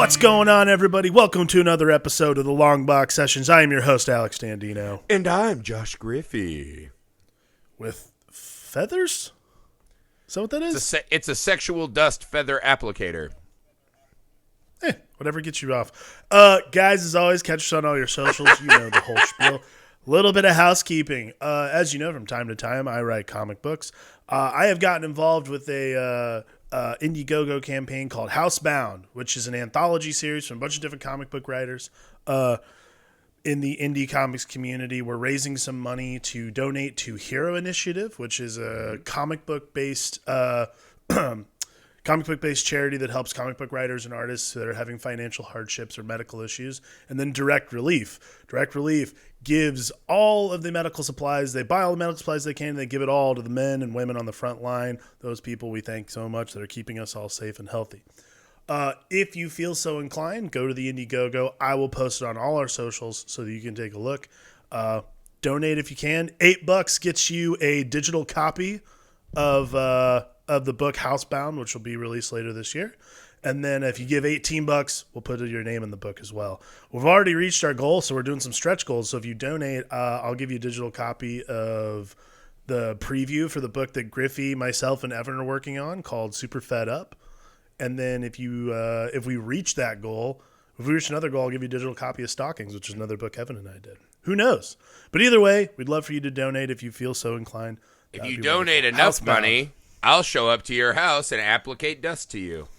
What's going on, everybody? Welcome to another episode of the Long Box Sessions. I am your host, Alex Dandino. And I'm Josh Griffey. With feathers? Is that what that is? It's a sexual dust feather applicator. Whatever gets you off. Guys, as always, catch us on all your socials. You know the whole spiel. A little bit of housekeeping. As you know, from time to time, I write comic books. I have gotten involved with a Indiegogo campaign called Housebound, which is an anthology series from a bunch of different comic book writers in the indie comics community. We're raising some money to donate to Hero Initiative, which is a comic book based charity that helps comic book writers and artists that are having financial hardships or medical issues. And then Direct Relief. Direct Relief gives all of the medical supplies. They buy all the medical supplies they can, and they give it all to the men and women on the front line. Those people we thank so much that are keeping us all safe and healthy. If you feel so inclined, go to the Indiegogo. I will post it on all our socials so that you can take a look. Donate if you can. $8 gets you a digital copy of the book Housebound, which will be released later this year. And then if you give $18, we'll put your name in the book as well. We've already reached our goal, so we're doing some stretch goals. So if you donate, I'll give you a digital copy of the preview for the book that Griffey, myself, and Evan are working on called Super Fed Up. And then if we reach that goal, if we reach another goal, I'll give you a digital copy of Stockings, which is another book Evan and I did. Who knows? But either way, we'd love for you to donate if you feel so inclined. If you donate enough money, I'll show up to your house and applicate dust to you.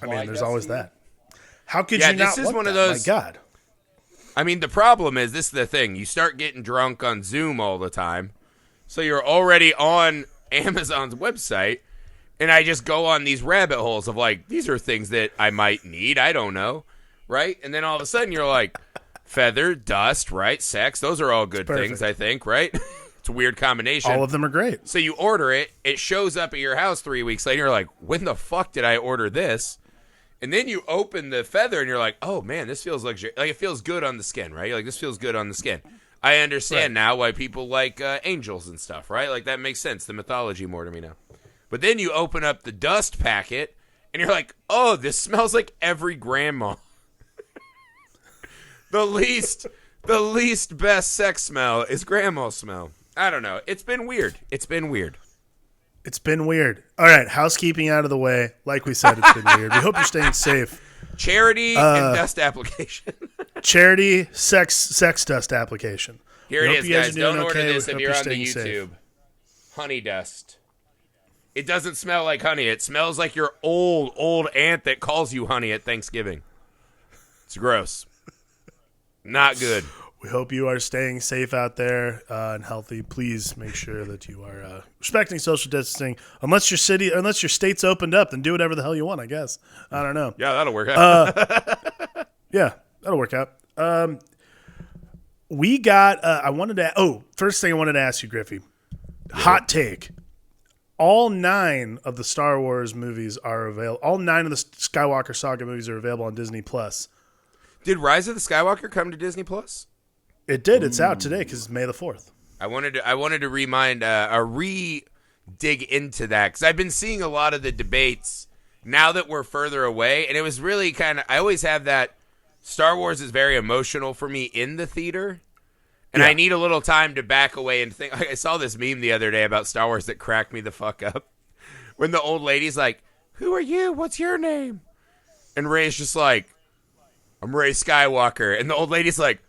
There's always that. How could you not this is want one that? of those. My God. I mean, the problem is, this is the thing. You start getting drunk on Zoom all the time, so you're already on Amazon's website, and I just go on these rabbit holes of, like, these are things that I might need. I don't know, right? And then all of a sudden you're like, feather, dust, right? Sex. Those are all good things, I think, right? It's a weird combination. All of them are great. So you order it. It shows up at your house 3 weeks later. You're like, when the fuck did I order this? And then you open the feather and you're like, oh, man, this feels like it feels good on the skin, right? You're like, this feels good on the skin. I understand now why people like angels and stuff, right? Like, that makes sense. The mythology more to me now. But then you open up the dust packet and you're like, oh, this smells like every grandma. The least best sex smell is grandma smell. I don't know. It's been weird. All right, housekeeping out of the way. Like we said, it's been weird. We hope you're staying safe. Charity and dust application. Charity, sex dust application. Here it is, guys. Don't order okay. this if you're on the YouTube. Safe. Honey dust. It doesn't smell like honey. It smells like your old aunt that calls you honey at Thanksgiving. It's gross. Not good. We hope you are staying safe out there and healthy. Please make sure that you are respecting social distancing. Unless your state's opened up, then do whatever the hell you want, I guess. I don't know. Yeah, that'll work out. Yeah, that'll work out. We got, first thing I wanted to ask you, Griffey. Yeah. Hot take. All 9 of the Star Wars movies are available. All 9 of the Skywalker Saga movies are available on Disney+. Did Rise of the Skywalker come to Disney+? It did. It's out today because it's May the 4th. I wanted to dig into that because I've been seeing a lot of the debates now that we're further away, and it was really kind of. I always have that. Star Wars is very emotional for me in the theater, and I need a little time to back away and think. Like, I saw this meme the other day about Star Wars that cracked me the fuck up. When the old lady's like, "Who are you? What's your name?" And Rey's just like, "I'm Rey Skywalker," and the old lady's like,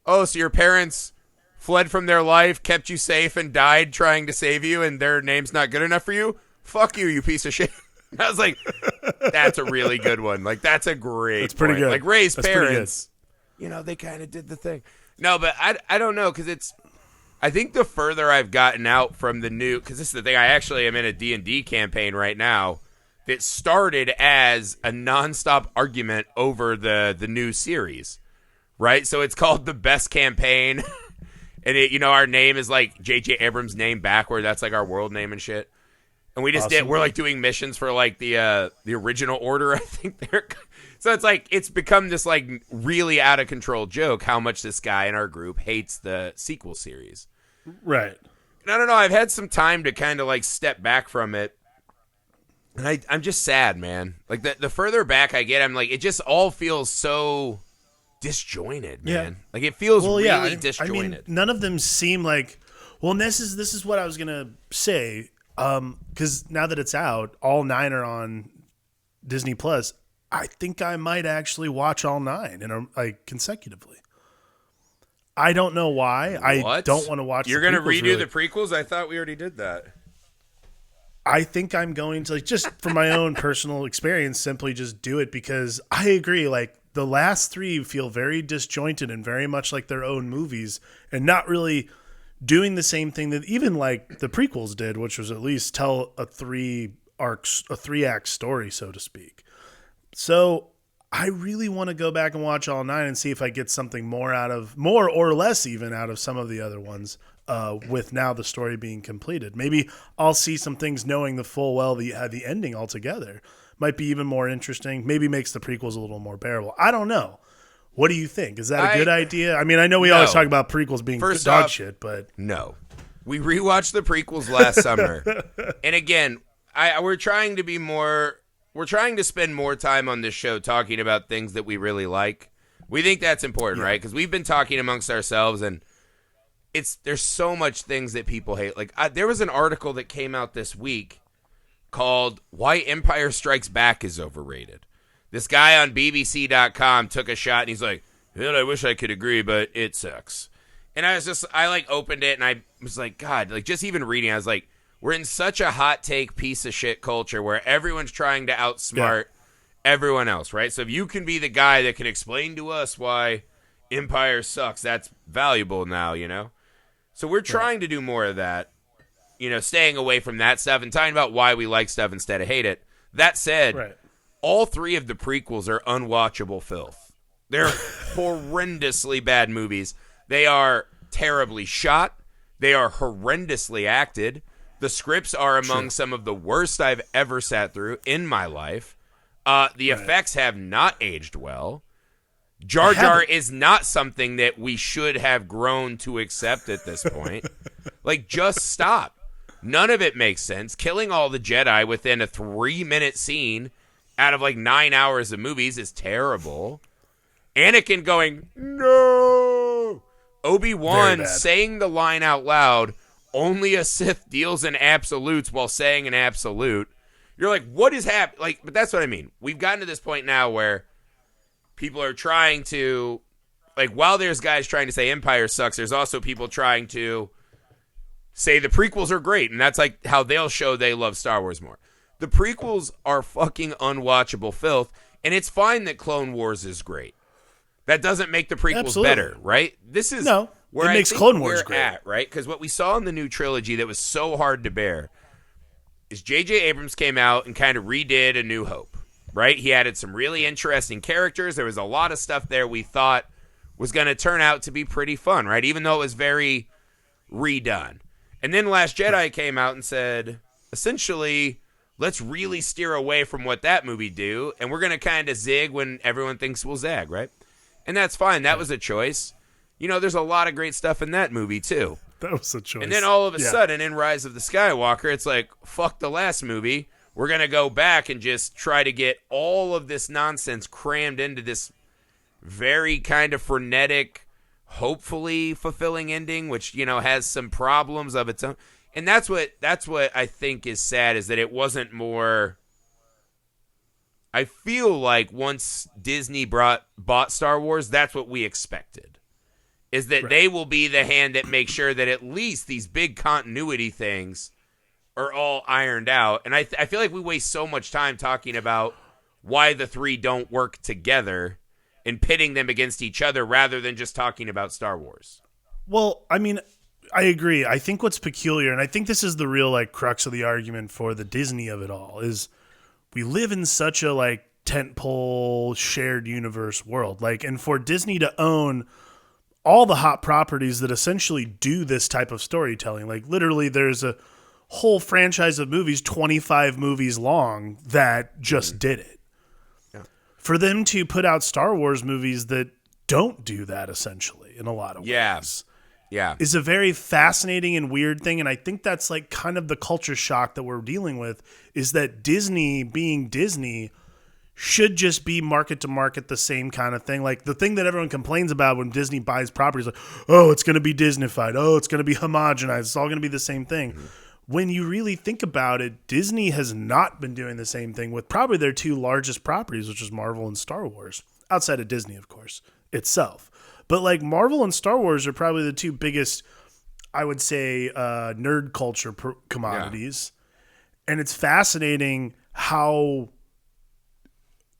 oh, so your parents fled from their life, kept you safe, and died trying to save you, and their name's not good enough for you? Fuck you, you piece of shit. I was like, that's a really good one. Like, that's a great That's pretty good. Like, Rey's parents, they kind of did the thing. No, but I don't know, because I think the further I've gotten out from the new, because this is the thing, I actually am in a D&D campaign right now that started as a nonstop argument over the new series. Right, so it's called The Best Campaign, and our name is like J.J. Abrams' name backward. That's like our world name and shit. And we just we're like doing missions for like the original order, I think. So it's like it's become this like really out of control joke how much this guy in our group hates the sequel series. Right. And I don't know. I've had some time to kind of like step back from it. And I'm just sad, man. Like the further back I get, I'm like, it just all feels so disjointed, Yeah. man. Like it feels Well, really yeah. I mean, disjointed. none of them seem like. Well, and this is what I was gonna say. Because now that it's out, all 9 are on Disney Plus. I think I might actually watch all 9 like consecutively. I don't know why. I What? don't want to watch. You're the gonna prequels, redo really. the prequels? I thought we already did that. I think I'm going to, like, just from my own personal experience, simply just do it because I agree. Like the last 3 feel very disjointed and very much like their own movies, and not really doing the same thing that even like the prequels did, which was at least tell a 3-act story, so to speak. So I really want to go back and watch all 9 and see if I get something more or less even out of some of the other ones. With now the story being completed, maybe I'll see some things knowing the full well the ending altogether might be even more interesting. Maybe makes the prequels a little more bearable. I don't know. What do you think? Is that a good idea? I mean, I know we always talk about prequels being First dog off, shit, but no. We rewatched the prequels last summer, and again, we're trying to spend more time on this show talking about things that we really like. We think that's important, right? Because we've been talking amongst ourselves, and there's so much things that people hate. Like there was an article that came out this week called "Why Empire Strikes Back is Overrated." This guy on BBC.com took a shot, and he's like, "Man, I wish I could agree, but it sucks." And I like opened it, and I was like, God, like just even reading, I was like, we're in such a hot take piece of shit culture where everyone's trying to outsmart everyone else, right? So if you can be the guy that can explain to us why Empire sucks, that's valuable now, you know? So we're trying to do more of that, you know, staying away from that stuff and talking about why we like stuff instead of hate it. That said, all 3 of the prequels are unwatchable filth. They're horrendously bad movies. They are terribly shot. They are horrendously acted. The scripts are among some of the worst I've ever sat through in my life. The effects have not aged well. Jar Jar is not something that we should have grown to accept at this point. Like, just stop. None of it makes sense. Killing all the Jedi within a 3-minute scene out of like 9 hours of movies is terrible. Anakin going, no! Obi-Wan saying the line out loud, only a Sith deals in absolutes while saying an absolute. You're like, what is happening? Like, but that's what I mean. We've gotten to this point now where people are trying to, like, while there's guys trying to say Empire sucks, there's also people trying to say the prequels are great, and that's like how they'll show they love Star Wars more. The prequels are fucking unwatchable filth, and it's fine that Clone Wars is great. That doesn't make the prequels better, right? This is where it makes Clone Wars great, at, right? Because what we saw in the new trilogy that was so hard to bear is J.J. Abrams came out and kind of redid A New Hope, right? He added some really interesting characters. There was a lot of stuff there we thought was going to turn out to be pretty fun, right? Even though it was very redone. And then Last Jedi came out and said, essentially, let's really steer away from what that movie do, and we're going to kind of zig when everyone thinks we'll zag, right? And that's fine. That was a choice. You know, there's a lot of great stuff in that movie, too. That was a choice. And then all of a sudden, in Rise of the Skywalker, it's like, fuck the last movie. We're going to go back and just try to get all of this nonsense crammed into this very kind of frenetic, hopefully fulfilling ending, which, you know, has some problems of its own. And that's what I think is sad, is that it wasn't more. I feel like once Disney bought Star Wars, that's what we expected. Is that they will be the hand that makes sure that at least these big continuity things are all ironed out. And I feel like we waste so much time talking about why the 3 don't work together and pitting them against each other rather than just talking about Star Wars. Well, I mean, I agree. I think what's peculiar, and I think this is the real like crux of the argument for the Disney of it all, is we live in such a like tentpole shared universe world. Like, and for Disney to own all the hot properties that essentially do this type of storytelling, like literally there's a whole franchise of movies, 25 movies long, that just did it. Yeah. For them to put out Star Wars movies that don't do that essentially in a lot of ways. Yeah. is a very fascinating and weird thing. And I think that's like kind of the culture shock that we're dealing with, is that Disney being Disney should just be market to market the same kind of thing. Like the thing that everyone complains about when Disney buys properties, like, oh, it's going to be Disneyfied. Oh, it's going to be homogenized. It's all going to be the same thing. Mm-hmm. When you really think about it, Disney has not been doing the same thing with probably their two largest properties, which is Marvel and Star Wars, outside of Disney, of course, itself. But like Marvel and Star Wars are probably the two biggest, I would say, nerd culture commodities. Yeah. And it's fascinating how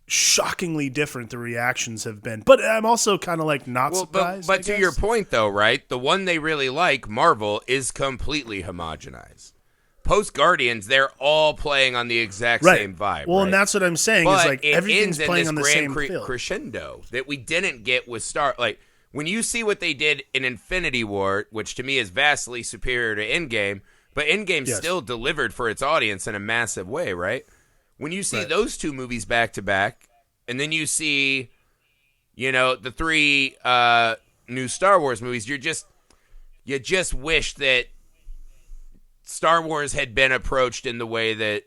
shockingly different the reactions have been. But I'm also kind of like not surprised. But to your point, though, right? The one they really like, Marvel, is completely homogenized. Post Guardians, they're all playing on the exact same vibe. Well, right? and that's what I'm saying. But is like everything's playing on the same grand crescendo that we didn't get with Star. Like when you see what they did in Infinity War, which to me is vastly superior to Endgame, but Endgame still delivered for its audience in a massive way, right? When you see those two movies back to back, and then you see, the three new Star Wars movies, you just wish that Star Wars had been approached in the way that,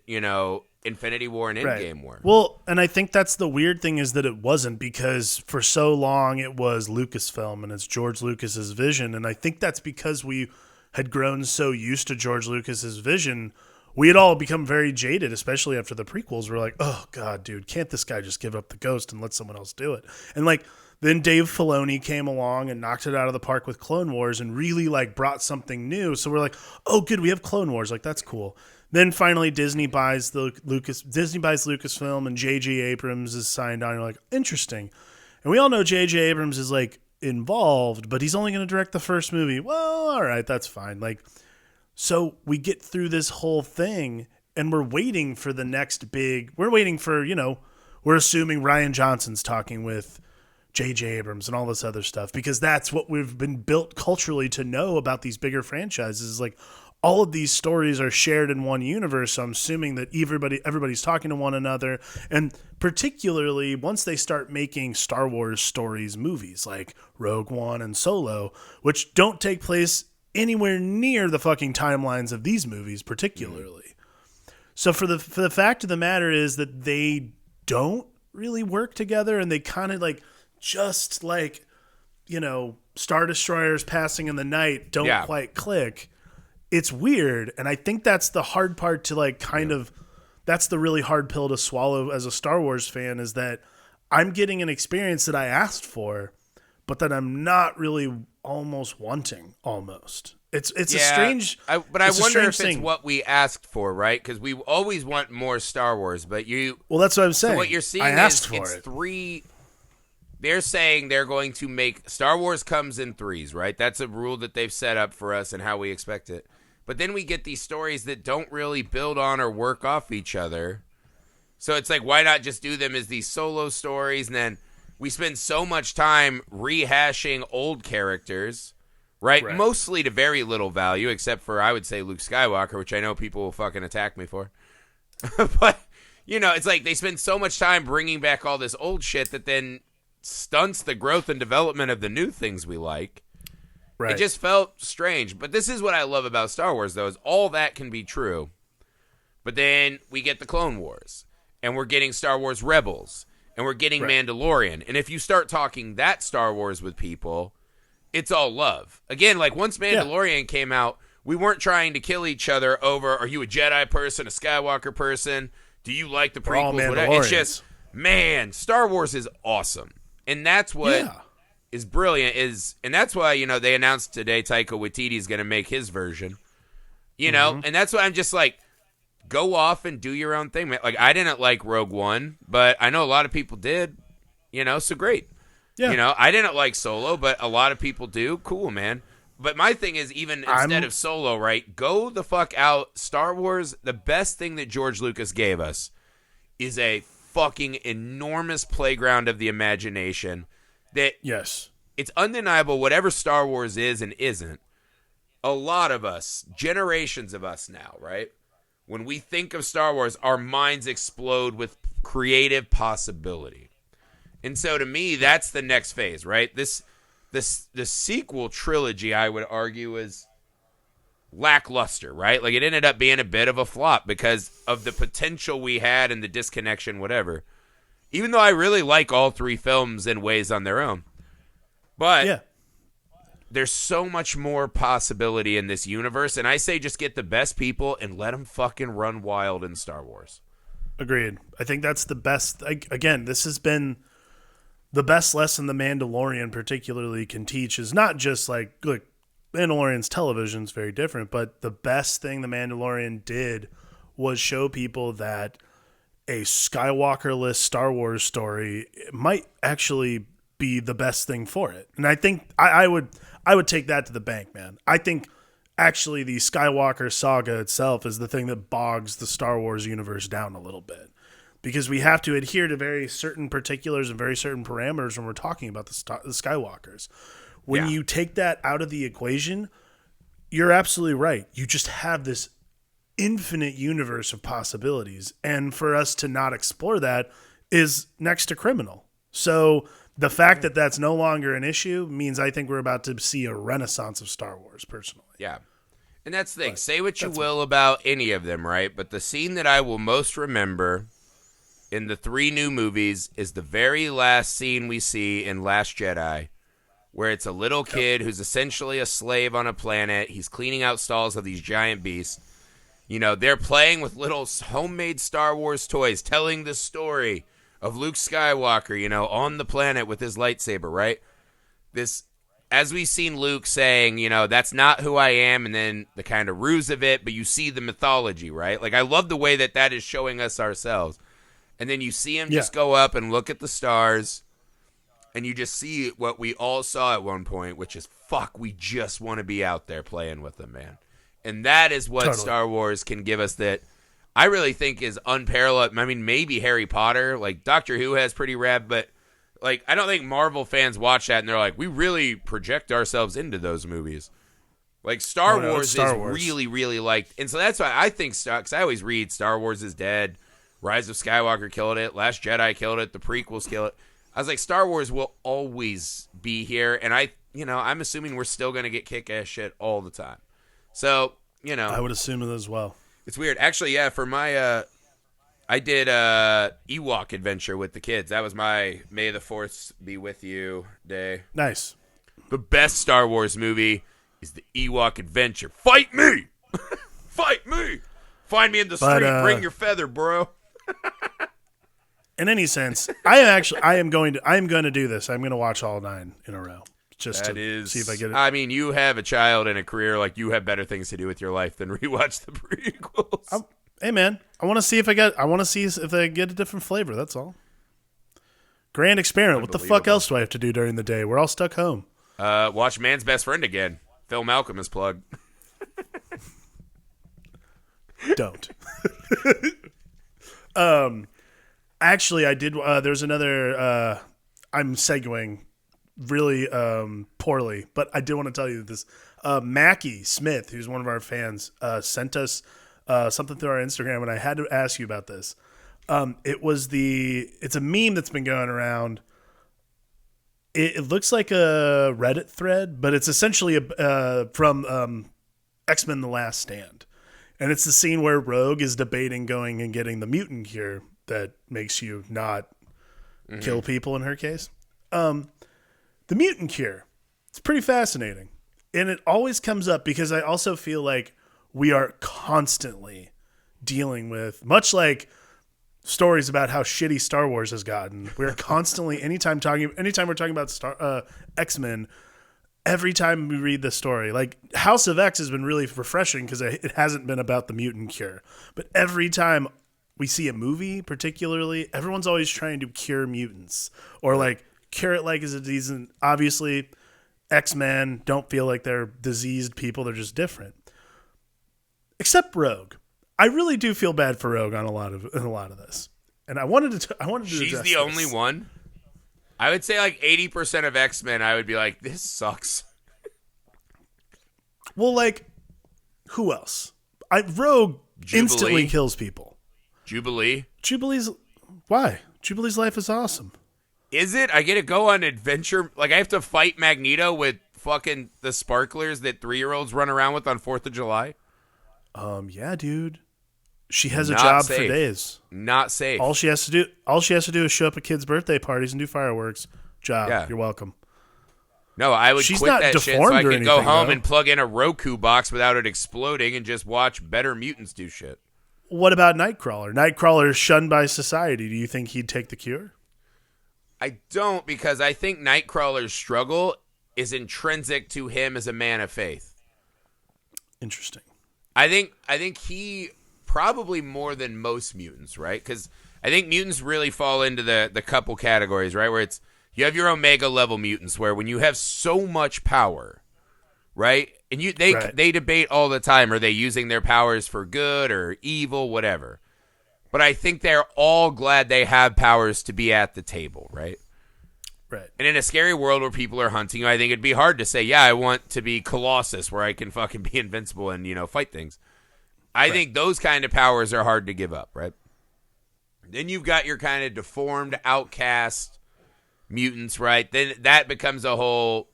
Infinity War and Endgame were. Well, and I think that's the weird thing is that it wasn't, because for so long it was Lucasfilm and it's George Lucas's vision. And I think that's because we had grown so used to George Lucas's vision. We had all become very jaded, especially after the prequels. We're like, oh, God, dude, can't this guy just give up the ghost and let someone else do it? And, like, then Dave Filoni came along and knocked it out of the park with Clone Wars and really, like, brought something new. So we're like, oh, good, we have Clone Wars. Like, that's cool. Then finally Disney buys Lucasfilm and J.J. Abrams is signed on. You're like, interesting. And we all know J.J. Abrams is, like, involved, but he's only going to direct the first movie. Well, all right, that's fine. Like, so we get through this whole thing, and we're waiting for the next big. We're waiting for, we're assuming Rian Johnson's talking with J.J. Abrams and all this other stuff, because that's what we've been built culturally to know about these bigger franchises. Like, all of these stories are shared in one universe. So I'm assuming that everybody's talking to one another, and particularly once they start making Star Wars stories, movies like Rogue One and Solo, which don't take place anywhere near the fucking timelines of these movies, particularly. So for the fact of the matter is that they don't really work together, and they kind of like just like, Star Destroyers passing in the night don't quite click. It's weird, and I think that's the hard part to like kind of. That's the really hard pill to swallow as a Star Wars fan, is that I'm getting an experience that I asked for, but that I'm not really almost wanting. Almost, it's a strange. I wonder if it's what we asked for, right? Because we always want more Star Wars, but Well, that's what I'm saying. So what you're seeing is three. They're saying they're going to make Star Wars comes in threes, right? That's a rule that they've set up for us and how we expect it. But then we get these stories that don't really build on or work off each other. So it's like, why not just do them as these solo stories? And then we spend so much time rehashing old characters, right? Mostly to very little value, except for, I would say, Luke Skywalker, which I know people will fucking attack me for. But, it's like they spend so much time bringing back all this old shit that then stunts the growth and development of the new things we like. Right. It just felt strange. But this is what I love about Star Wars, though, is all that can be true. But then we get the Clone Wars, and we're getting Star Wars Rebels, and we're getting Mandalorian. And if you start talking that Star Wars with people, it's all love. Again, like once Mandalorian came out, we weren't trying to kill each other over, are you a Jedi person, a Skywalker person? Do you like the prequels? Whatever. It's just, man, Star Wars is awesome. And that's what is brilliant, and that's why, they announced today Taika Waititi is going to make his version, and that's why I'm just like, go off and do your own thing, man. Like, I didn't like Rogue One, but I know a lot of people did, so great. Yeah. I didn't like Solo, but a lot of people do. Cool, man. But my thing is, even instead of Solo, right, go the fuck out. Star Wars, the best thing that George Lucas gave us is a fucking enormous playground of the imagination that it's undeniable. Whatever Star Wars is and isn't, a lot of us, generations of us now, right, when we think of Star Wars, our minds explode with creative possibility. And so to me, that's the next phase, right? the sequel trilogy, I would argue, is lackluster, right? Like, it ended up being a bit of a flop because of the potential we had and the disconnection, whatever. Even though I really like all three films in ways on their own. But Yeah. there's so much more possibility in this universe, and I say just get the best people and let them fucking run wild in Star Wars. Agreed. I think that's the best. Again, this has been the best lesson the Mandalorian particularly can teach is not just like, look, Mandalorian's television is very different, but the best thing the Mandalorian did was show people that a Skywalker-less Star Wars story might actually be the best thing for it. And I think I would take that to the bank, man. I think actually the Skywalker saga itself is the thing that bogs the Star Wars universe down a little bit. Because we have to adhere to very certain particulars and very certain parameters when we're talking about the Skywalkers. When you take that out of the equation, you're absolutely right. You just have this infinite universe of possibilities. And for us to not explore that is next to criminal. So the fact that that's no longer an issue means I think we're about to see a renaissance of Star Wars, personally. Yeah. And that's the thing. Say what you will about any of them, right? But the scene that I will most remember in the three new movies is the very last scene we see in Last Jedi, where it's a little kid who's essentially a slave on a planet. He's cleaning out stalls of these giant beasts. You know, they're playing with little homemade Star Wars toys, telling the story of Luke Skywalker, you know, on the planet with his lightsaber, right? This, as we've seen Luke saying, you know, that's not who I am, and then the kind of ruse of it, but you see the mythology, right? Like, I love the way that that is showing us ourselves. And then you see him just go up and look at the stars, and you just see what we all saw at one point, which is, fuck, we just want to be out there playing with them, man. And that is what Star Wars can give us that I really think is unparalleled. I mean, maybe Harry Potter, like Doctor Who has pretty rad, but like I don't think Marvel fans watch that and they're like, we really project ourselves into those movies. Like Star Wars is really, really liked. And so that's why I think because I always read Star Wars is dead, Rise of Skywalker killed it, Last Jedi killed it, the prequels killed it. I was like, Star Wars will always be here, and I'm assuming we're still gonna get kick-ass shit all the time. So, you know, I would assume it as well. It's weird. Actually, yeah, for my I did Ewok adventure with the kids. That was my May the 4th be with you day. Nice. The best Star Wars movie is the Ewok adventure. Fight me. Fight me. Find me in the street, bring your feather, bro. In any sense, I am going to do this. I'm going to watch all 9 in a row just see if I get it. I mean, you have a child and a career, like you have better things to do with your life than rewatch the prequels. Hey man, I want to see if I get a different flavor. That's all. Grand experiment. What the fuck else do I have to do during the day? We're all stuck home. Watch Man's Best Friend again. Phil Alchemist plug. Don't. Actually, I did. There's another. I'm segueing really poorly, but I did want to tell you this. Mackie Smith, who's one of our fans, sent us something through our Instagram, and I had to ask you about this. It's a meme that's been going around. It looks like a Reddit thread, but it's essentially from X-Men: The Last Stand. And it's the scene where Rogue is debating going and getting the mutant cure that makes you not kill people in her case. The mutant cure. It's pretty fascinating. And it always comes up because I also feel like we are constantly dealing with, much like stories about how shitty Star Wars has gotten, we're constantly, anytime we're talking about X-Men, every time we read the story, like House of X has been really refreshing because it hasn't been about the mutant cure. But every time we see a movie, particularly, everyone's always trying to cure mutants or like cure it like as a disease. And obviously, X-Men don't feel like they're diseased people; they're just different. Except Rogue, I really do feel bad for Rogue in a lot of this, and I wanted to. She's the only one. I would say like 80% of X-Men, I would be like, this sucks. Well, like, who else? Rogue Jubilee. Instantly kills people. Jubilee's why? Jubilee's life is awesome. Is it? I get to go on adventure. Like, I have to fight Magneto with fucking the sparklers that 3-year-olds run around with on 4th of July? Yeah, dude. She has a Not job safe. for days. Not safe. All she has to do is show up at kids' birthday parties and do fireworks. Job. Yeah. You're welcome. No, I would She's quit not that shit so deformed I or could go anything, home though. and plug in a Roku box without it exploding and just watch better mutants do shit. What about Nightcrawler? Nightcrawler is shunned by society. Do you think he'd take the cure? I don't, because I think Nightcrawler's struggle is intrinsic to him as a man of faith. Interesting. I think he probably more than most mutants, right? Because I think mutants really fall into the couple categories, right? Where it's you have your Omega level mutants, where when you have so much power, right? And they debate all the time: are they using their powers for good or evil, whatever? But I think they're all glad they have powers to be at the table, right? Right. And in a scary world where people are hunting you, I think it'd be hard to say, yeah, I want to be Colossus, where I can fucking be invincible and fight things. I think those kind of powers are hard to give up, right? Then you've got your kind of deformed outcast mutants, right? Then that becomes a whole,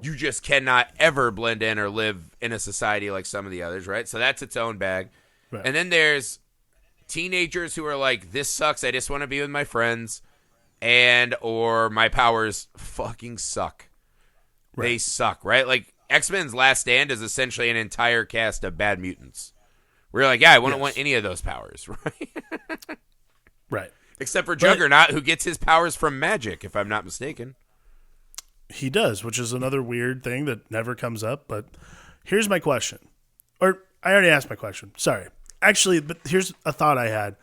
you just cannot ever blend in or live in a society like some of the others, right? So that's its own bag. Right. And then there's teenagers who are like, this sucks, I just want to be with my friends, and or my powers fucking suck. Right. They suck, right? Like X-Men's Last Stand is essentially an entire cast of bad mutants. We're like, yeah, I wouldn't want any of those powers, right? Right. Except for Juggernaut, who gets his powers from magic, if I'm not mistaken. He does, which is another weird thing that never comes up. But here's my question. Or I already asked my question. Sorry. Actually, but here's a thought I had.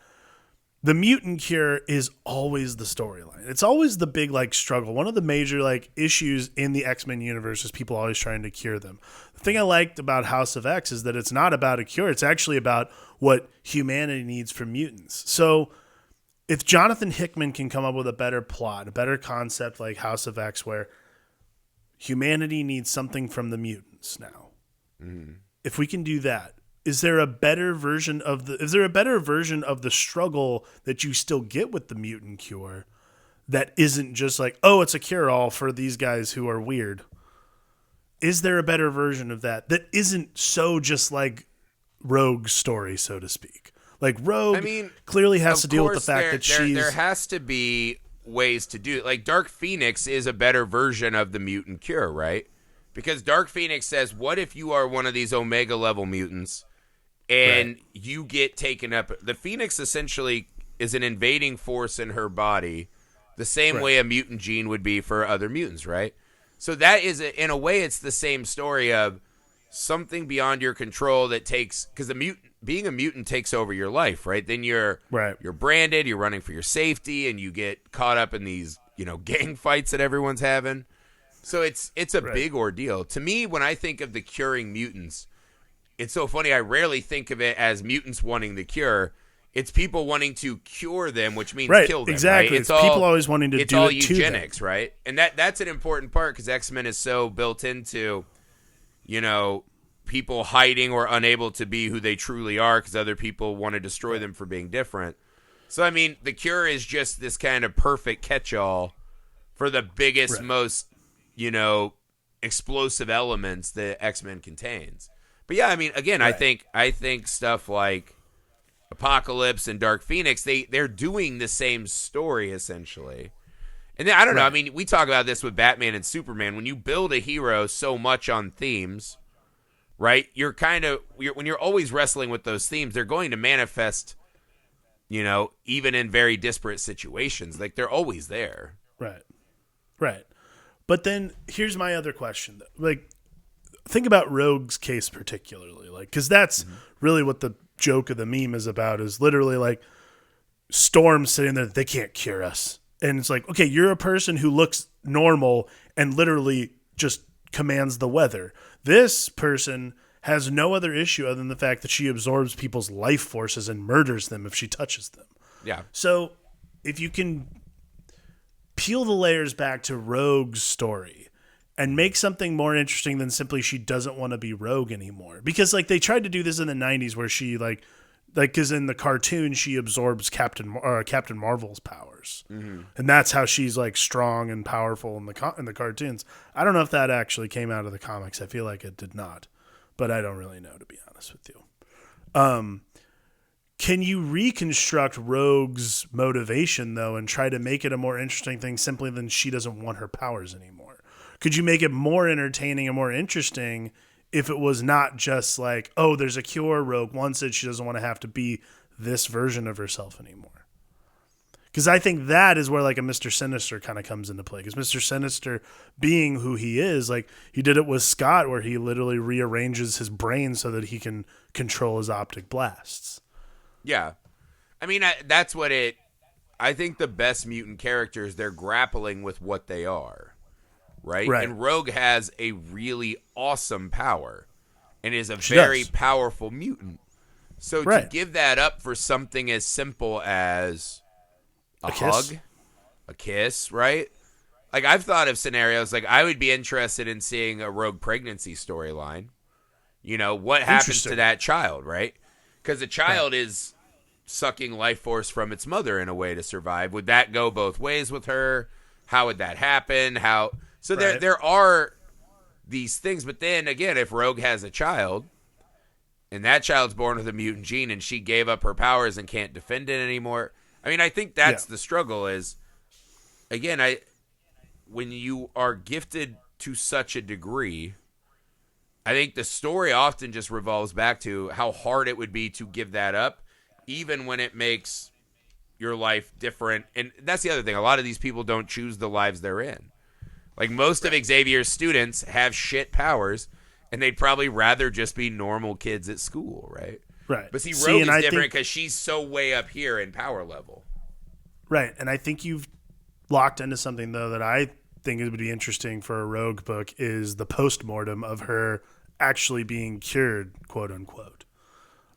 The Mutant Cure is always the storyline. It's always the big struggle. One of the major issues in the X-Men universe is people always trying to cure them. The thing I liked about House of X is that it's not about a cure. It's actually about what humanity needs from mutants. So if Jonathan Hickman can come up with a better plot, a better concept like House of X, where humanity needs something from the mutants now, if we can do that, is there a better version of the struggle that you still get with the Mutant Cure that isn't just it's a cure-all for these guys who are weird? Is there a better version of that isn't so just like Rogue's story, so to speak? Like Rogue clearly has to deal with the fact that there has to be ways to do it. Like Dark Phoenix is a better version of the Mutant Cure, right? Because Dark Phoenix says, what if you are one of these Omega level mutants and you get taken up? The Phoenix essentially is an invading force in her body, the same way a mutant gene would be for other mutants, right? So that is, in a way, it's the same story of something beyond your control that takes, because being a mutant takes over your life, right? Then you're branded, you're running for your safety, and you get caught up in these gang fights that everyone's having. So it's a big ordeal. To me, when I think of the curing mutants, it's so funny. I rarely think of it as mutants wanting the cure. It's people wanting to cure them, which means kill them. Exactly. Right? It's people always wanting to do it to them. It's all eugenics, right? And that's an important part because X-Men is so built into, people hiding or unable to be who they truly are because other people want to destroy them for being different. So, the cure is just this kind of perfect catch-all for the biggest, most, explosive elements that X-Men contains. But yeah, again, I think stuff like Apocalypse and Dark Phoenix, they're doing the same story essentially. And then I don't know, we talk about this with Batman and Superman. When you build a hero so much on themes, right? When you're always wrestling with those themes, they're going to manifest, even in very disparate situations. Like they're always there. Right. But then here's my other question. Think about Rogue's case particularly, because that's really what the joke of the meme is about, is literally Storm sitting there, they can't cure us. And it's okay, you're a person who looks normal and literally just commands the weather. This person has no other issue other than the fact that she absorbs people's life forces and murders them if she touches them. Yeah. So if you can peel the layers back to Rogue's story and make something more interesting than simply she doesn't want to be Rogue anymore. Because they tried to do this in the 90s where she because in the cartoon she absorbs Captain Marvel's powers. powers, and that's how she's like strong and powerful in the cartoons. I don't know if that actually came out of the comics. I feel like it did not, but I don't really know, to be honest with you. Can you reconstruct Rogue's motivation, though, and try to make it a more interesting thing simply than she doesn't want her powers anymore? Could you make it more entertaining and more interesting if it was not just like, oh, there's a cure, Rogue wants it, she doesn't want to have to be this version of herself anymore? Because I think that is where like a Mr. Sinister kind of comes into play. Because Mr. Sinister, being who he is, like he did it with Scott, where he literally rearranges his brain so that he can control his optic blasts. Yeah. I mean, that's what it... I think the best mutant characters, they're grappling with what they are. Right? And Rogue has a really awesome power and is a very powerful mutant. So to give that up for something as simple as a hug, a kiss, right? Like I've thought of scenarios like I would be interested in seeing a Rogue pregnancy storyline. You know, what happens to that child, right? Because the child is sucking life force from its mother in a way to survive. Would that go both ways with her? How would that happen? So there are these things, but then again, if Rogue has a child, and that child's born with a mutant gene, and she gave up her powers and can't defend it anymore, I mean, I think that's the struggle. Is again, when you are gifted to such a degree, I think the story often just revolves back to how hard it would be to give that up, even when it makes your life different. And that's the other thing. A lot of these people don't choose the lives they're in. Like most of Xavier's students have shit powers, and they'd probably rather just be normal kids at school, right? Right. But see, Rogue is different because she's so way up here in power level. Right, and I think you've locked into something, though, that I think it would be interesting for a Rogue book is the postmortem of her actually being cured, quote unquote.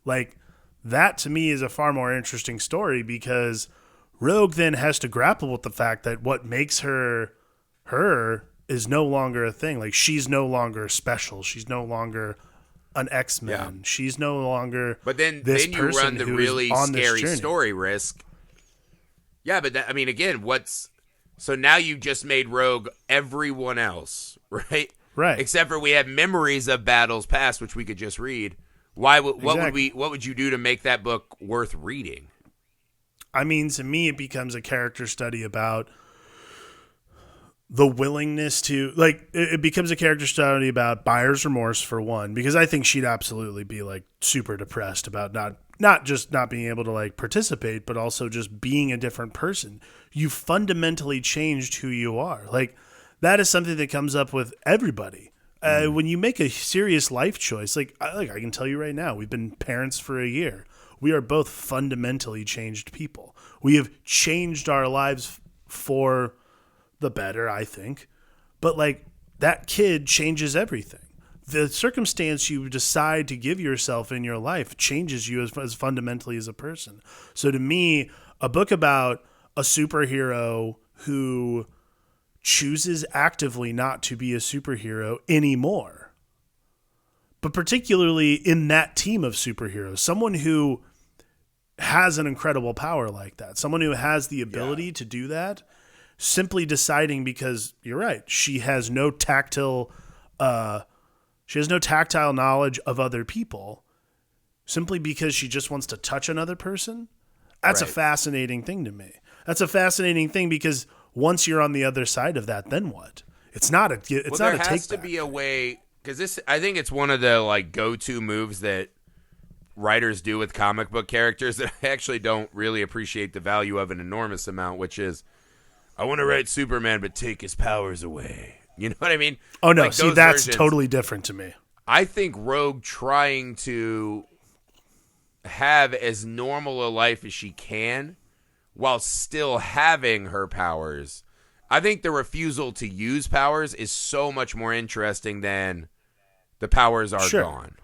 Like, that to me is a far more interesting story because Rogue then has to grapple with the fact that what makes her is no longer a thing. Like she's no longer special. She's no longer an X-Men. Yeah. She's no longer. But then you run the really scary story risk. Yeah, but I mean, again, so now you just made Rogue everyone else, right? Right. Except for we have memories of battles past, which we could just read. What would you do to make that book worth reading? I mean, to me, it becomes a character study about the willingness to, like, it becomes a character study about buyer's remorse for one, because I think she'd absolutely be like super depressed about not just not being able to like participate, but also just being a different person. You fundamentally changed who you are. Like that is something that comes up with everybody. When you make a serious life choice, like I can tell you right now, we've been parents for a year. We are both fundamentally changed people. We have changed our lives for the better, I think. But like that kid changes everything. The circumstance you decide to give yourself in your life changes you as fundamentally as a person. So to me, a book about a superhero who chooses actively not to be a superhero anymore, but particularly in that team of superheroes, someone who has an incredible power like that, someone who has the ability to do that, simply deciding because you're right, she has no tactile knowledge of other people, simply because she just wants to touch another person. That's a fascinating thing to me. That's a fascinating thing because once you're on the other side of that, then what? It's not a take back. There has to be a way, because I think it's one of the like go-to moves that writers do with comic book characters that I actually don't really appreciate the value of an enormous amount, which is, I want to write Superman, but take his powers away. You know what I mean? Oh, no. Like see, that's totally different to me. I think Rogue trying to have as normal a life as she can while still having her powers. I think the refusal to use powers is so much more interesting than the powers are gone.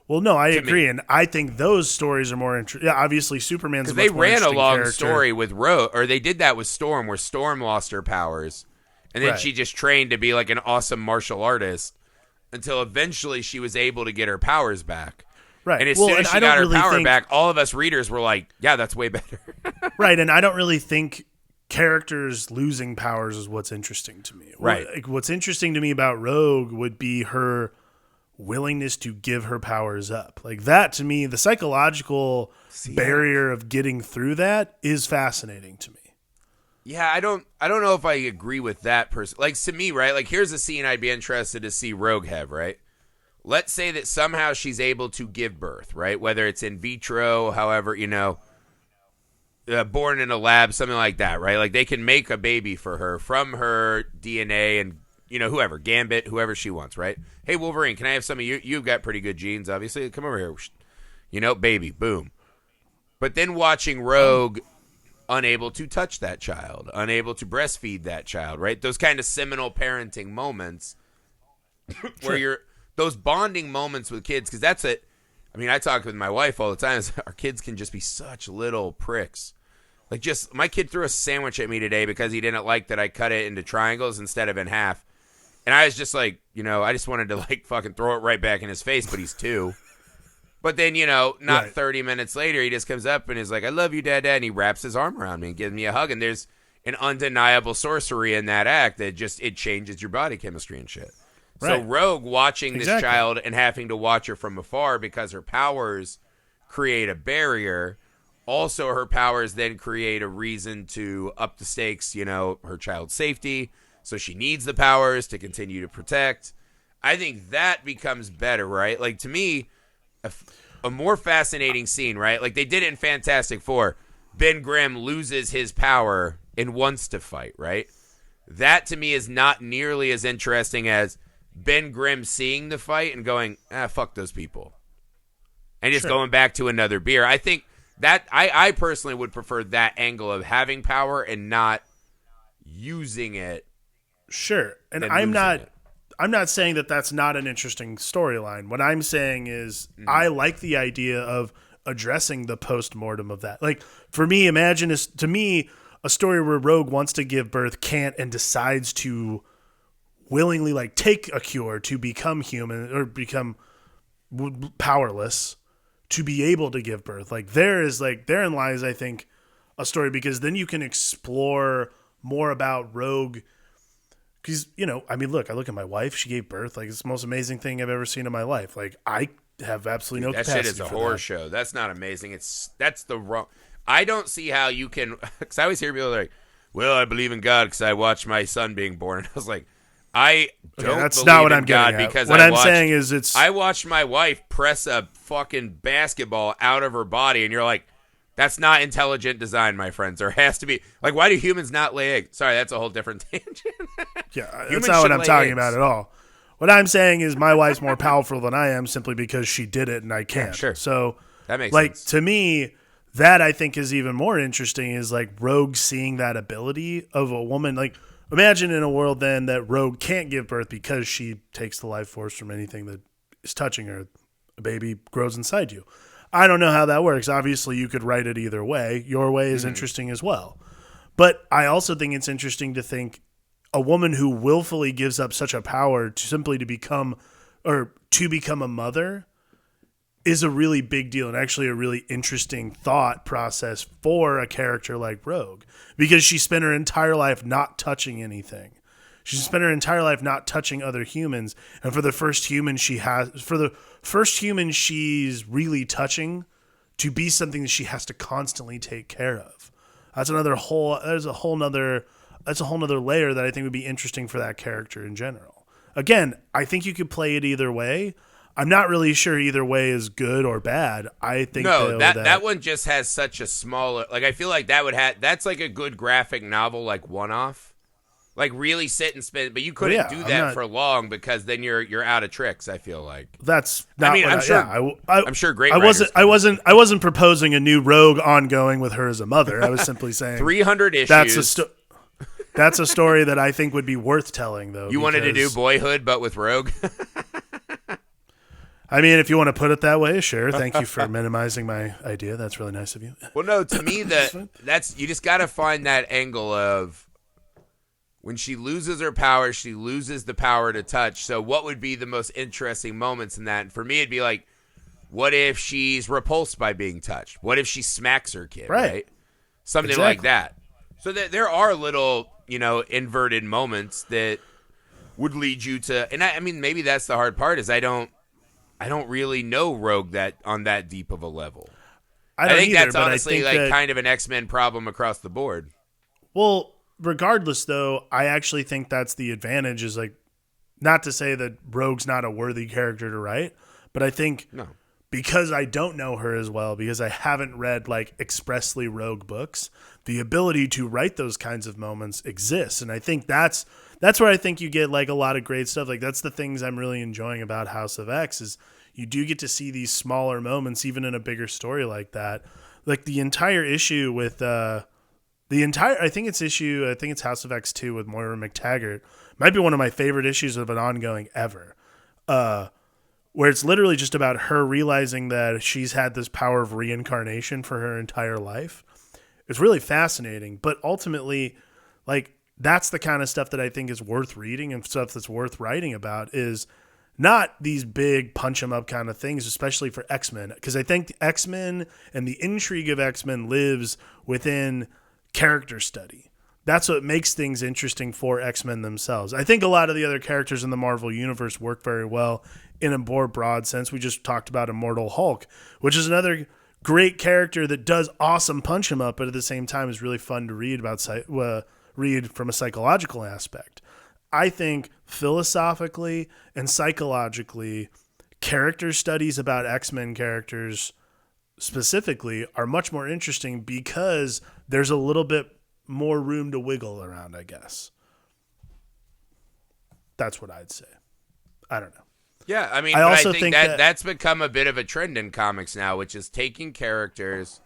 Well, no, I agree, and I think those stories are more interesting. Yeah, obviously, Superman's a much more interesting they ran a long character. story with Rogue, or they did that with Storm, where Storm lost her powers, and then she just trained to be like an awesome martial artist until eventually she was able to get her powers back. Right. And as soon as she got her power back, all of us readers were like, yeah, that's way better. Right, and I don't really think characters losing powers is what's interesting to me. Right. What's interesting to me about Rogue would be her willingness to give her powers up. Like that to me, the psychological barrier of getting through that is fascinating to me. Yeah, I don't know if I agree with that person. Like to me, right? Like here's a scene I'd be interested to see Rogue have, right? Let's say that somehow she's able to give birth, right? Whether it's in vitro, however, born in a lab, something like that, right? Like they can make a baby for her from her DNA and, whoever, Gambit, whoever she wants, right? Hey, Wolverine, can I have some of you? You've got pretty good genes, obviously. Come over here. Baby, boom. But then watching Rogue unable to touch that child, unable to breastfeed that child, right? Those kind of seminal parenting moments where those bonding moments with kids, because that's it. I mean, I talk with my wife all the time. Our kids can just be such little pricks. Like my kid threw a sandwich at me today because he didn't like that I cut it into triangles instead of in half. And I was just like, I just wanted to like fucking throw it right back in his face, but he's 2. But then, not right. 30 minutes later, he just comes up and is like, I love you, Dad, and he wraps his arm around me and gives me a hug. And there's an undeniable sorcery in that act that it changes your body chemistry and shit. Right. So Rogue watching this child and having to watch her from afar because her powers create a barrier. Also, her powers then create a reason to up the stakes, her child's safety. So she needs the powers to continue to protect. I think that becomes better, right? Like, to me, a more fascinating scene, right? Like, they did it in Fantastic Four. Ben Grimm loses his power and wants to fight, right? That, to me, is not nearly as interesting as Ben Grimm seeing the fight and going, fuck those people. And just going back to another beer. I think that I personally would prefer that angle of having power and not using it. Sure. And I'm not saying that that's not an interesting storyline. What I'm saying is I like the idea of addressing the post-mortem of that. Like, for me, imagine to me, a story where Rogue wants to give birth, can't, and decides to willingly like take a cure to become human or become powerless to be able to give birth. Like therein lies, I think, a story, because then you can explore more about Rogue. Because, I look at my wife. She gave birth. Like, it's the most amazing thing I've ever seen in my life. Like, I have absolutely no capacity. That shit is a horror show. That's not amazing. That's the wrong. I don't see how you can. Because I always hear people like, "Well, I believe in God because I watched my son being born." And I was like, I don't that's believe not what in I'm God getting at. because what I'm saying is I watched my wife press a fucking basketball out of her body, and you're like, that's not intelligent design, my friends. There has to be, like, why do humans not lay eggs? Sorry, that's a whole different tangent. Yeah, that's not what I'm talking about at all. What I'm saying is my wife's more powerful than I am simply because she did it and I can't. Yeah, sure. So that makes sense. To me, that I think is even more interesting is like Rogue seeing that ability of a woman. Like, imagine in a world then that Rogue can't give birth because she takes the life force from anything that is touching her. A baby grows inside you. I don't know how that works. Obviously, you could write it either way. Your way is interesting as well. But I also think it's interesting to think a woman who willfully gives up such a power to simply to become a mother is a really big deal and actually a really interesting thought process for a character like Rogue, because she spent her entire life not touching anything. She spent her entire life not touching other humans, and for the first human she's really touching to be something that she has to constantly take care of. That's a whole nother layer that I think would be interesting for that character in general. Again, I think you could play it either way. I'm not really sure either way is good or bad. I think that one just has such a smaller, like, I feel like that's like a good graphic novel, like one-off. Like, really sit and spin, but you couldn't do that for long because then you're out of tricks. I feel like that's not. I'm sure great. I wasn't proposing a new Rogue ongoing with her as a mother. I was simply saying 300 issues. That's a story that I think would be worth telling, though. You wanted to do Boyhood, but with Rogue. I mean, if you want to put it that way, sure. Thank you for minimizing my idea. That's really nice of you. Well, no, to me that's you just got to find that angle of. When she loses her power, she loses the power to touch. So what would be the most interesting moments in that? And for me, it'd be like, what if she's repulsed by being touched? What if she smacks her kid, right? Something like that. So that there are little, inverted moments that would lead you to, and I mean, maybe that's the hard part is I don't really know Rogue that on that deep of a level. I I don't think either, that's but I honestly think like that, kind of an X-Men problem across the board. well, regardless though, I actually think that's the advantage is like, not to say that Rogue's not a worthy character to write, but I think No. because I don't know her as well, because I haven't read like expressly Rogue books, the ability to write those kinds of moments exists. And I think that's where I think you get like a lot of great stuff. Like that's the things I'm really enjoying about House of X is you do get to see these smaller moments even in a bigger story like that. Like the entire issue with I think it's House of X 2 with Moira McTaggart might be one of my favorite issues of an ongoing ever. Where it's literally just about her realizing that she's had this power of reincarnation for her entire life. It's really fascinating, but ultimately, like that's the kind of stuff that I think is worth reading and stuff that's worth writing about is not these big punch 'em up kind of things, especially for X-Men, because I think X-Men and the intrigue of X-Men lives within character study. That's what makes things interesting for X-Men themselves. I think a lot of the other characters in the Marvel Universe work very well in a more broad sense. We just talked about Immortal Hulk, which is another great character that does awesome punch 'em up, but at the same time is really fun to read read from a psychological aspect. I think philosophically and psychologically, character studies about X-Men characters specifically are much more interesting because there's a little bit more room to wiggle around, I guess. That's what I'd say. I don't know. Yeah, I mean, I but also I think think that that that's become a bit of a trend in comics now, which is taking characters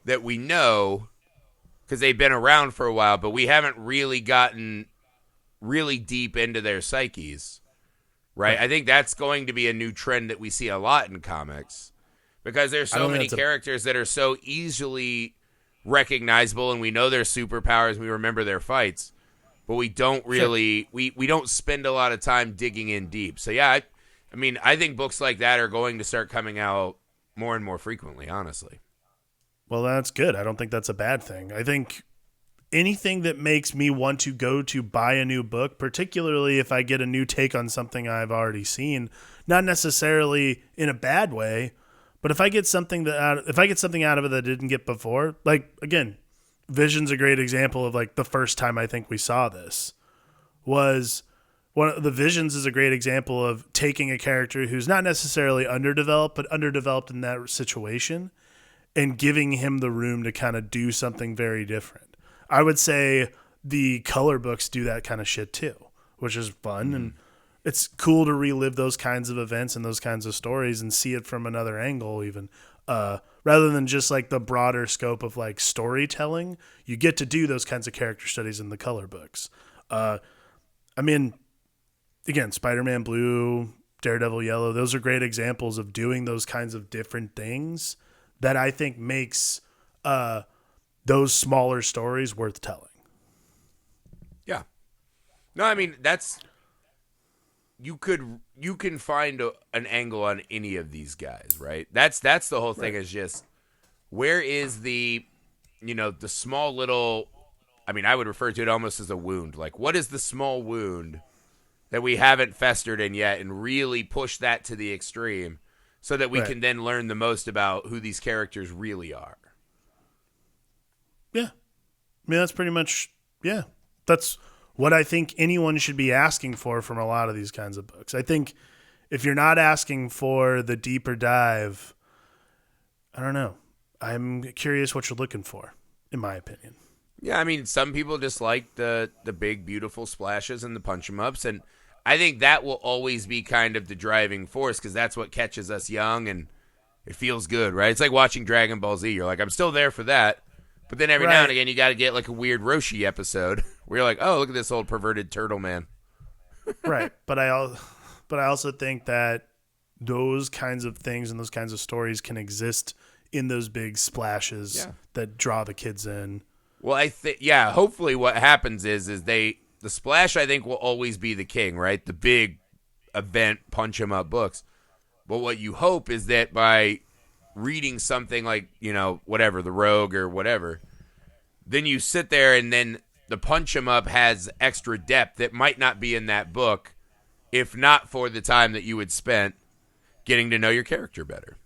that we know because they've been around for a while, but we haven't really gotten really deep into their psyches, right? I think that's going to be a new trend that we see a lot in comics because there's I so don't think many that's a characters that are so easily recognizable and we know their superpowers, we remember their fights, but we don't really we don't spend a lot of time digging in deep. So yeah, I mean, I think books like that are going to start coming out more and more frequently, honestly. well, that's good. I don't think that's a bad thing. I think anything that makes me want to go to buy a new book, particularly if I get a new take on something I've already seen, not necessarily in a bad way, but if I get something if I get something out of it that I didn't get before, like again, Vision's a great example of like the first time I think we saw this was one of the Visions is a great example of taking a character who's not necessarily underdeveloped, but underdeveloped in that situation and giving him the room to kind of do something very different. I would say the color books do that kind of shit too, which is fun. And it's cool to relive those kinds of events and those kinds of stories and see it from another angle, even rather than just like the broader scope of like storytelling. You get to do those kinds of character studies in the color books. I mean, again, Spider-Man Blue, Daredevil Yellow, those are great examples of doing those kinds of different things that I think makes those smaller stories worth telling. Yeah. No, I mean, that's you can find an angle on any of these guys, right? That's the whole thing is just where is the the small little, I mean, I would refer to it almost as a wound. Like what is the small wound that we haven't festered in yet and really push that to the extreme so that we can then learn the most about who these characters really are. Yeah. I mean, that's pretty much, yeah. That's what I think anyone should be asking for from a lot of these kinds of books. I think if you're not asking for the deeper dive, I don't know. I'm curious what you're looking for, in my opinion. Yeah, I mean, some people just like the big, beautiful splashes and the punch 'em ups, and I think that will always be kind of the driving force because that's what catches us young and it feels good, right? It's like watching Dragon Ball Z. You're like, I'm still there for that. But then every now and again, you got to get like a weird Roshi episode where you're like, oh, look at this old perverted turtle man. Right. But I also think that those kinds of things and those kinds of stories can exist in those big splashes that draw the kids in. Well, I think, hopefully what happens is the splash, I think, will always be the king, right? The big event, punch 'em up books. But what you hope is that by reading something like, whatever, The Rogue or whatever, then you sit there and then the punch 'em up has extra depth that might not be in that book if not for the time that you had spent getting to know your character better.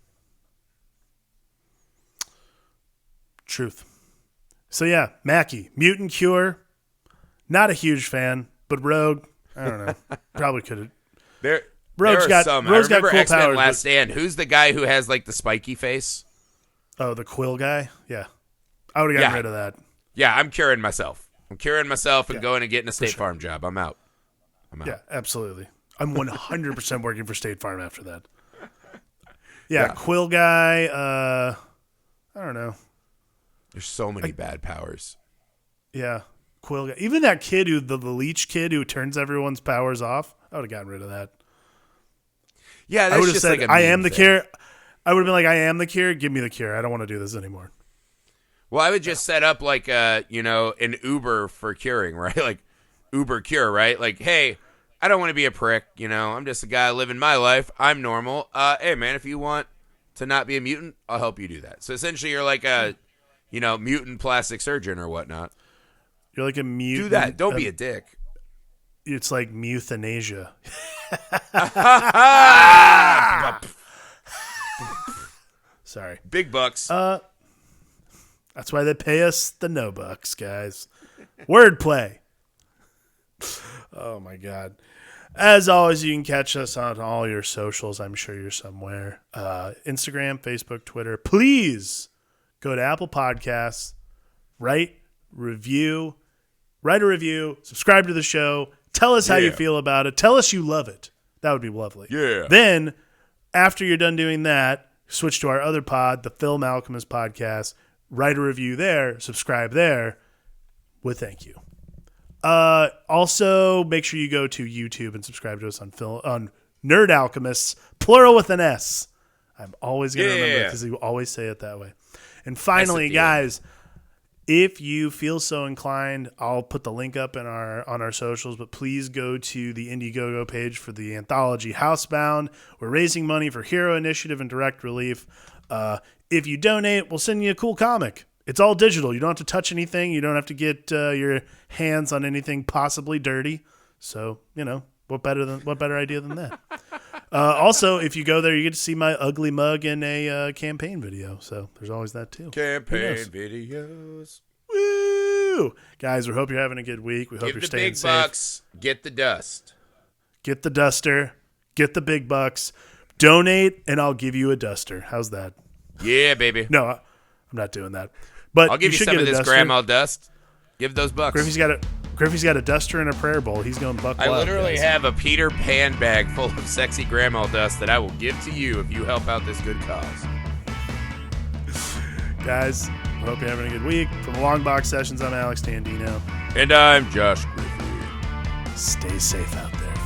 Truth. So yeah, Mackie, Mutant Cure, not a huge fan, but Rogue, I don't know, probably could have. Rogue's got some. I remember cool X-Men powers, Last Stand. Who's the guy who has like the spiky face? Oh, the Quill guy? Yeah. I would have gotten rid of that. Yeah, I'm curing myself. I'm curing myself and going and getting a State Farm job. I'm out. Yeah, absolutely. I'm 100% working for State Farm after that. Yeah, Quill guy, I don't know. There's so many bad powers. Yeah, Quill guy. Even that kid, the leech kid who turns everyone's powers off, I would have gotten rid of that. Yeah, that's just said, like a I am the thing. cure. I would have been like, I am the cure. Give me the cure. I don't want to do this anymore. Well, I would just set up like an Uber for curing, right? Like Uber Cure, right? Like, hey, I don't want to be a prick, I'm just a guy living my life. I'm normal. Hey, man, if you want to not be a mutant, I'll help you do that. So essentially, you're like a, mutant plastic surgeon or whatnot. You're like a mutant. Do that. Don't be a dick. It's like euthanasia. Sorry. Big bucks. That's why they pay us the no bucks, guys. Wordplay. Oh, my God. As always, you can catch us on all your socials. I'm sure you're somewhere. Instagram, Facebook, Twitter. Please go to Apple Podcasts, write a review, subscribe to the show. Tell us how you feel about it. Tell us you love it. That would be lovely. Yeah. Then, after you're done doing that, switch to our other pod, the Film Alchemist podcast. Write a review there, subscribe there. Well, thank you. Also, make sure you go to YouTube and subscribe to us on Nerd Alchemists, plural with an S. I'm always going to remember it because you always say it that way. And finally, guys, if you feel so inclined, I'll put the link up on our socials, but please go to the Indiegogo page for the anthology Housebound. We're raising money for Hero Initiative and Direct Relief. If you donate, we'll send you a cool comic. It's all digital. You don't have to touch anything. You don't have to get your hands on anything possibly dirty. So, what better idea than that? Also, if you go there, you get to see my ugly mug in a campaign video. So there's always that too. Campaign videos. Woo! Guys, we hope you're having a good week. We hope you're staying safe. Give the big bucks. Get the dust. Get the duster. Get the big bucks. Donate, and I'll give you a duster. How's that? Yeah, baby. No, I'm not doing that. But I'll give you some of this grandma dust. Give those bucks. Griffey's got a duster and a prayer bowl. He's going buck wild. I literally have a Peter Pan bag full of sexy grandma dust that I will give to you if you help out this good cause. Guys, I hope you're having a good week. From the Long Box Sessions, I'm Alex Tandino. And I'm Josh Griffey. Stay safe out there.